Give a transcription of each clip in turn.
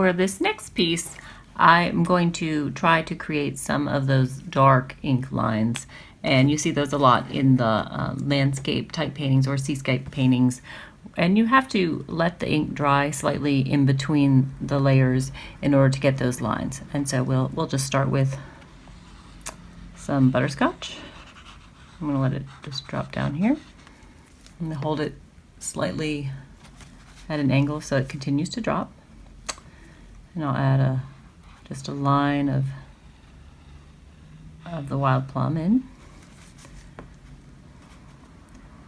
For this next piece, I'm going to try to create some of those dark ink lines. And you see those a lot in the landscape type paintings or seascape paintings. And you have to let the ink dry slightly in between the layers in order to get those lines. And so we'll just start with some butterscotch. I'm going to let it just drop down here. I'm going to hold it slightly at an angle so it continues to drop. And I'll add just a line of the wild plum in.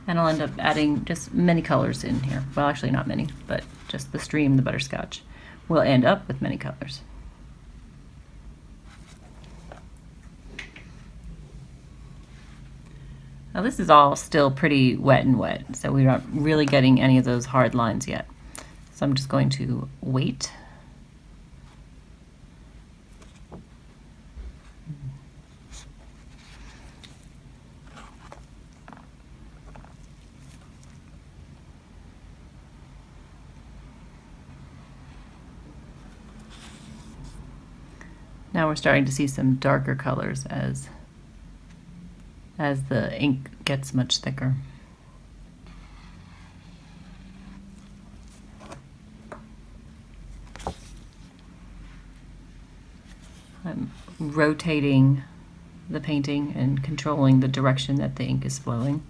And I'll end up adding just many colors in here. Well, actually not many, but just the stream, the butterscotch, will end up with many colors. Now this is all still pretty wet and wet, so we're not really getting any of those hard lines yet. So I'm just going to wait. Now we're starting to see some darker colors as the ink gets much thicker. I'm rotating the painting and controlling the direction that the ink is flowing.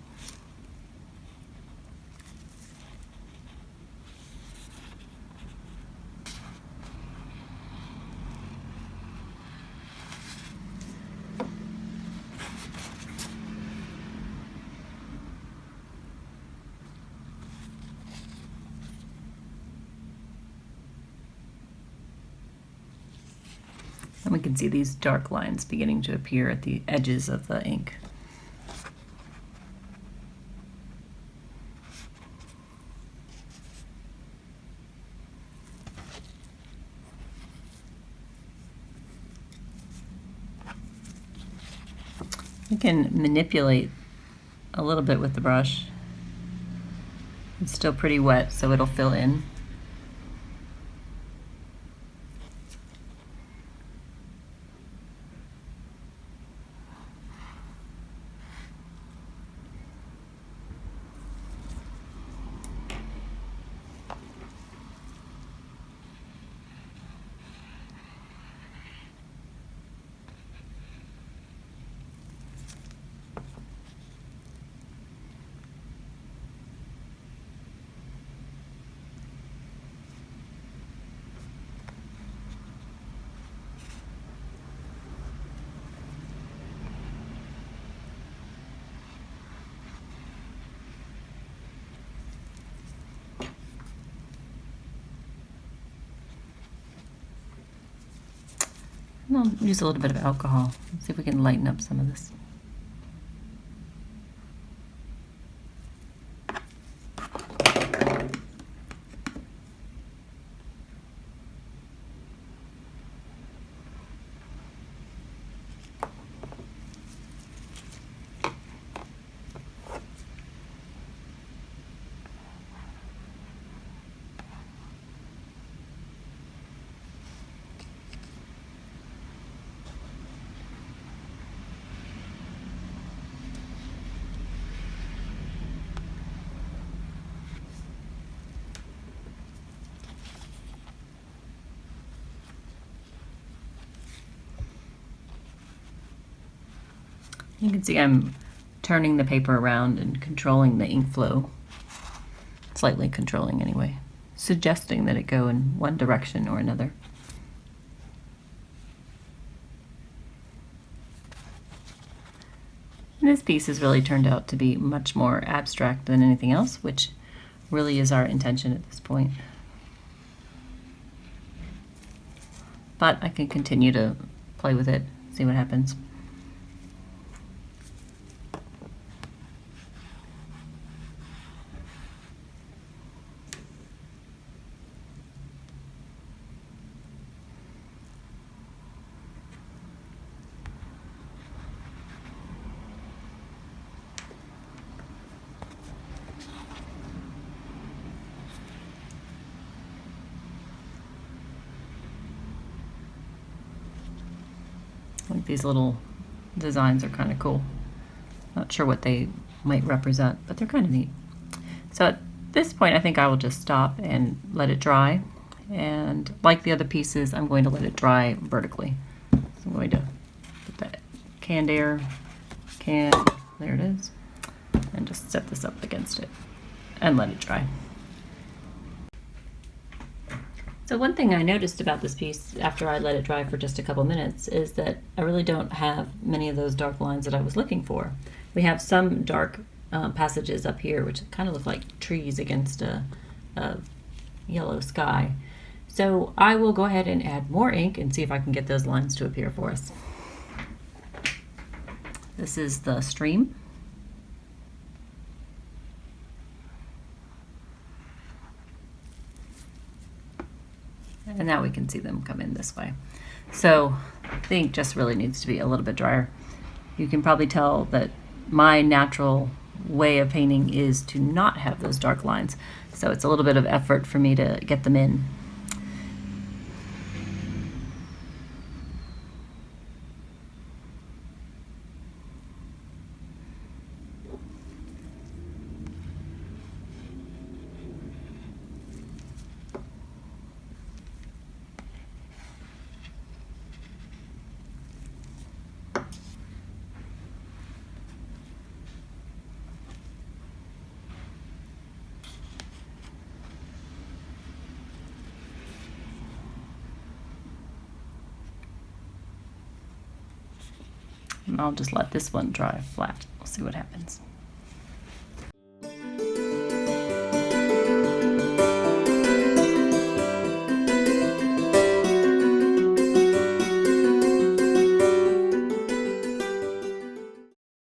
And we can see these dark lines beginning to appear at the edges of the ink. You can manipulate a little bit with the brush. It's still pretty wet, so it'll fill in. And I'll use a little bit of alcohol. Let's see if we can lighten up some of this. You can see I'm turning the paper around and controlling the ink flow, slightly controlling anyway, suggesting that it go in one direction or another. And this piece has really turned out to be much more abstract than anything else, which really is our intention at this point. But I can continue to play with it, see what happens. think these little designs are kind of cool. Not sure what they might represent, but they're kind of neat. So at this point, I think I will just stop and let it dry. And like the other pieces, I'm going to let it dry vertically. So I'm going to put that canned air can, there it is, and just set this up against it and let it dry. So one thing I noticed about this piece after I let it dry for just a couple minutes is that I really don't have many of those dark lines that I was looking for. We have some dark passages up here which kind of look like trees against a yellow sky. So I will go ahead and add more ink and see if I can get those lines to appear for us. This is the stream. And now we can see them come in this way. So the ink just really needs to be a little bit drier. You can probably tell that my natural way of painting is to not have those dark lines. So it's a little bit of effort for me to get them in. And I'll just let this one dry flat. We'll see what happens.